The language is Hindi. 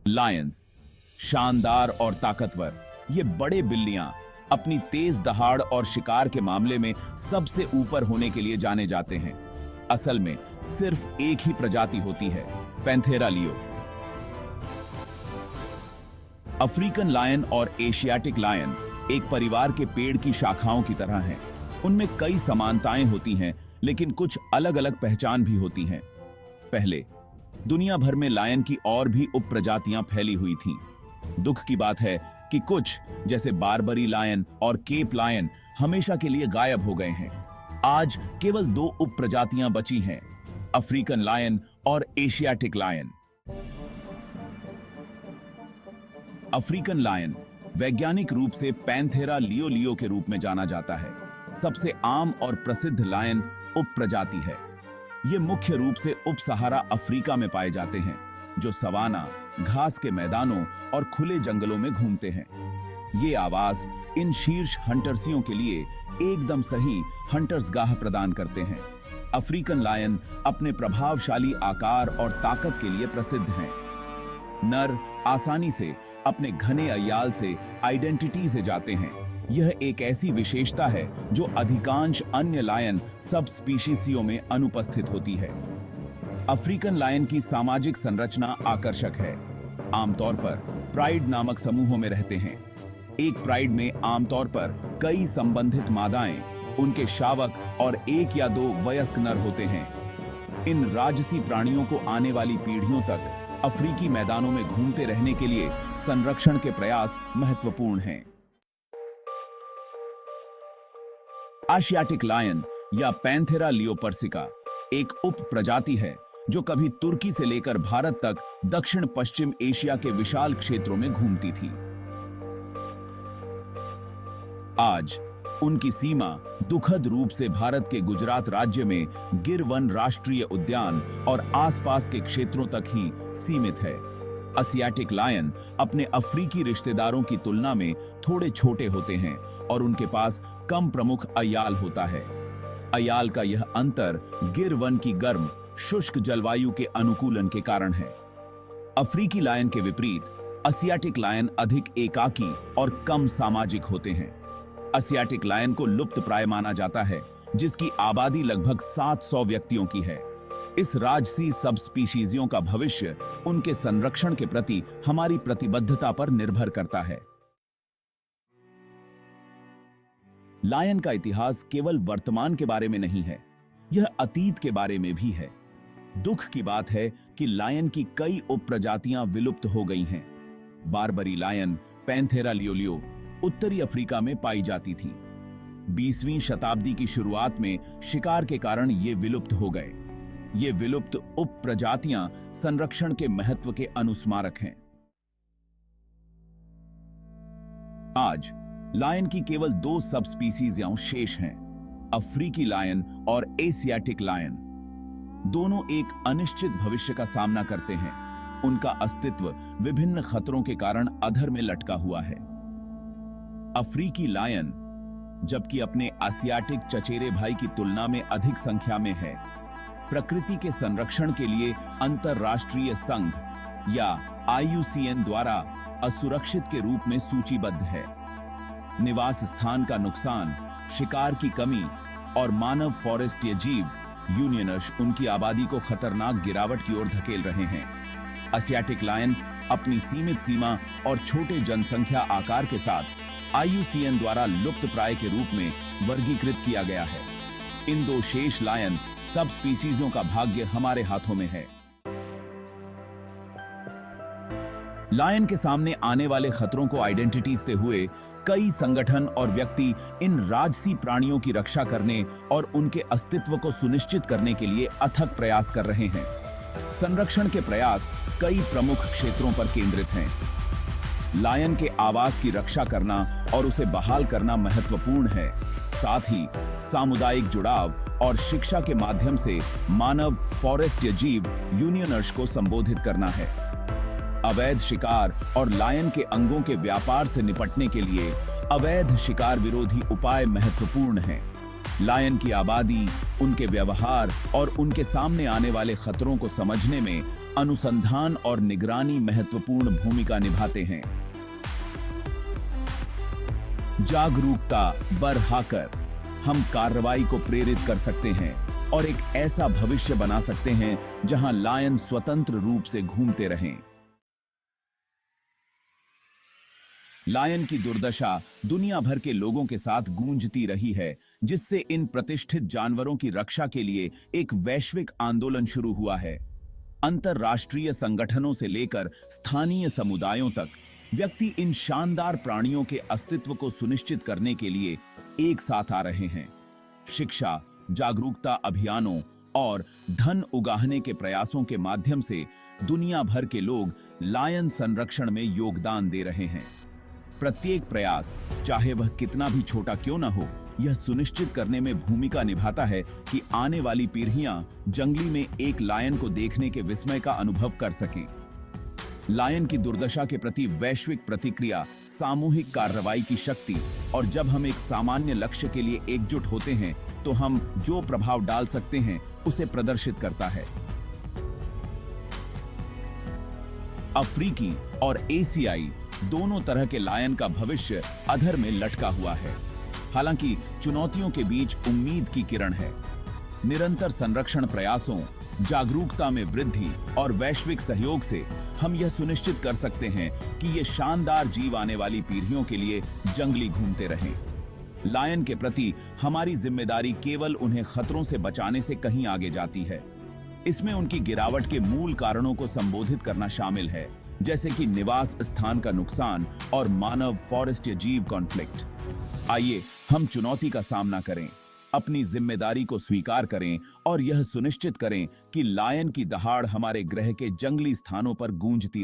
लायंस शानदार और ताकतवर, ये बड़े बिल्लियां अपनी तेज दहाड़ और शिकार के मामले में सबसे ऊपर होने के लिए जाने जाते हैं। असल में सिर्फ एक ही प्रजाति होती है, पैंथेरा लियो। अफ्रीकन लायन और एशियाटिक लायन एक परिवार के पेड़ की शाखाओं की तरह हैं। उनमें कई समानताएं होती हैं, लेकिन कुछ अलग अलग पहचान भी होती हैं। पहले, दुनिया भर में लायन की और भी उप प्रजातियां फैली हुई थीं। दुख की बात है कि कुछ, जैसे बारबरी लायन और केप लायन, हमेशा के लिए गायब हो गए हैं। आज केवल 2 उप प्रजातियां बची हैं, अफ्रीकन लायन और एशियाटिक लायन। अफ्रीकन लायन वैज्ञानिक रूप से पैंथेरा लियो के रूप में जाना जाता है। सबसे आम और प्रसिद्ध लायन उप प्रजाति है। ये मुख्य रूप से उप सहारा अफ्रीका में पाए जाते हैं, जो सवाना, घास के मैदानों और खुले जंगलों में घूमते हैं। ये आवास इन शीर्ष हंटर्सियों के लिए एकदम सही हंटर्स गाह प्रदान करते हैं। अफ्रीकन लायन अपने प्रभावशाली आकार और ताकत के लिए प्रसिद्ध हैं। नर आसानी से अपने घने अय्याल से आइडेंटिटी से जाते हैं। यह एक ऐसी विशेषता है जो अधिकांश अन्य लायन सब स्पीशीज़ों में अनुपस्थित होती है। अफ्रीकन लायन की सामाजिक संरचना आकर्षक है। आमतौर पर प्राइड नामक समूहों में रहते हैं। एक प्राइड में आमतौर पर कई संबंधित मादाएं, उनके शावक और 1 या 2 वयस्क नर होते हैं। इन राजसी प्राणियों को आने वाली पीढ़ियों तक अफ्रीकी मैदानों में घूमते रहने के लिए संरक्षण के प्रयास महत्वपूर्ण हैं। एशियाटिक लायन या पैंथेरा लियोपर्सिका एक उप प्रजाति है जो कभी तुर्की से लेकर भारत तक दक्षिण पश्चिम एशिया के विशाल क्षेत्रों में घूमती थी। आज उनकी सीमा दुखद रूप से भारत के गुजरात राज्य में गिर वन राष्ट्रीय उद्यान और आसपास के क्षेत्रों तक ही सीमित है। एशियाटिक लायन अपने अफ्रीकी रिश्तेदारों की तुलना में थोड़े छोटे होते हैं और उनके पास कम प्रमुख अय्याल होता है। अय्याल का यह अंतर गिर वन की गर्म, शुष्क जलवायु के अनुकूलन के कारण है। अफ्रीकी लायन के विपरीत एशियाटिक लायन अधिक एकाकी और कम सामाजिक होते हैं। एशियाटिक लायन को लुप्त प्राय माना जाता है, जिसकी आबादी लगभग 700 व्यक्तियों की है। इस राजसी सब स्पीशीज़ों का भविष्य उनके संरक्षण के प्रति हमारी प्रतिबद्धता पर निर्भर करता है। लायन का इतिहास केवल वर्तमान के बारे में नहीं है, यह अतीत के बारे में भी है। दुख की बात है कि लायन की कई उप प्रजातियां विलुप्त हो गई हैं। बारबरी लायन, पैंथेरा लियो उत्तरी अफ्रीका में पाई जाती थी। 20वीं शताब्दी की शुरुआत में शिकार के कारण ये विलुप्त हो गए। ये विलुप्त उप प्रजातियां संरक्षण के महत्व के अनुस्मारक हैं। आज लायन की केवल 2 सब स्पीशीज़ शेष हैं, अफ्रीकी लायन और एशियाटिक लायन। दोनों एक अनिश्चित भविष्य का सामना करते हैं। उनका अस्तित्व विभिन्न खतरों के कारण अधर में लटका हुआ है। अफ्रीकी लायन, जबकि अपने एशियाटिक चचेरे भाई की तुलना में अधिक संख्या में है, प्रकृति के संरक्षण के लिए अंतरराष्ट्रीय संघ या IUCN द्वारा असुरक्षित के रूप में सूचीबद्ध है। निवास स्थान का नुकसान, शिकार की कमी और मानव फॉरेस्टीय जीव यूनियनर्स उनकी आबादी को खतरनाक गिरावट की ओर धकेल रहे हैं। एशियाटिक लायन अपनी सीमित सीमा और छोटे जनसंख्या आकार के साथ IUCN द्वारा लुप्त प्राय के रूप में वर्गीकृत किया गया है। इन 2 शेष लायन सब स्पीशीज़ों का भाग्य हमारे हाथों में है। लायन के सामने आने वाले खतरों को आइडेंटिटी देते हुए कई संगठन और व्यक्ति इन राजसी प्राणियों की रक्षा करने और उनके अस्तित्व को सुनिश्चित करने के लिए अथक प्रयास कर रहे हैं। संरक्षण के प्रयास कई प्रमुख क्षेत्रों पर केंद्रित हैं। लायन के आवास की रक्षा करना और उसे बहाल करना महत्वपूर्ण है। साथ ही सामुदायिक जुड़ाव और शिक्षा के माध्यम से मानव फॉरेस्टीय जीव यूनियनर्स को संबोधित करना है। अवैध शिकार और लायन के अंगों के व्यापार से निपटने के लिए अवैध शिकार विरोधी उपाय महत्वपूर्ण हैं। लायन की आबादी, उनके व्यवहार और उनके सामने आने वाले खतरों को समझने में अनुसंधान और निगरानी महत्वपूर्ण भूमिका निभाते हैं। जागरूकता बढ़ाकर हम कार्रवाई को प्रेरित कर सकते हैं और एक ऐसा भविष्य बना सकते हैं जहां लायन स्वतंत्र रूप से घूमते रहें। लायन की दुर्दशा दुनिया भर के लोगों के साथ गूंजती रही है, जिससे इन प्रतिष्ठित जानवरों की रक्षा के लिए एक वैश्विक आंदोलन शुरू हुआ है। अंतरराष्ट्रीय संगठनों से लेकर स्थानीय समुदायों तक व्यक्ति इन शानदार प्राणियों के अस्तित्व को सुनिश्चित करने के लिए एक साथ आ रहे हैं। शिक्षा, जागरूकता अभियानों और धन उगाहने के प्रयासों के माध्यम से दुनिया भर के लोग लायन संरक्षण में योगदान दे रहे हैं। प्रत्येक प्रयास, चाहे वह कितना भी छोटा क्यों न हो, यह सुनिश्चित करने में भूमिका निभाता है कि आने वाली पीढ़ियां जंगली में एक लायन को देखने के विस्मय का अनुभव कर सकें। लायन की दुर्दशा के प्रति वैश्विक प्रतिक्रिया, सामूहिक कार्रवाई की शक्ति और जब हम एक सामान्य लक्ष्य के लिए एकजुट होते हैं तो हम जो प्रभाव डाल सकते हैं उसे प्रदर्शित करता है। अफ्रीकी और एशियाई दोनों तरह के लायन का भविष्य अधर में लटका हुआ है। हालांकि चुनौतियों के बीच उम्मीद की किरण है। निरंतर संरक्षण प्रयासों, जागरूकता में वृद्धि और वैश्विक सहयोग से हम यह सुनिश्चित कर सकते हैं कि ये शानदार जीव आने वाली पीढ़ियों के लिए जंगली घूमते रहें। लायन के प्रति हमारी जिम्मेदारी केवल उन्हें खतरों से बचाने से कहीं आगे जाती है। इसमें उनकी गिरावट के मूल कारणों को संबोधित करना शामिल है, जैसे कि निवास स्थान का नुकसान और मानव फॉरेस्ट जीव कॉन्फ्लिक्ट। आइए हम चुनौती का सामना करें, अपनी जिम्मेदारी को स्वीकार करें और यह सुनिश्चित करें कि लायन की दहाड़ हमारे ग्रह के जंगली स्थानों पर गूंजती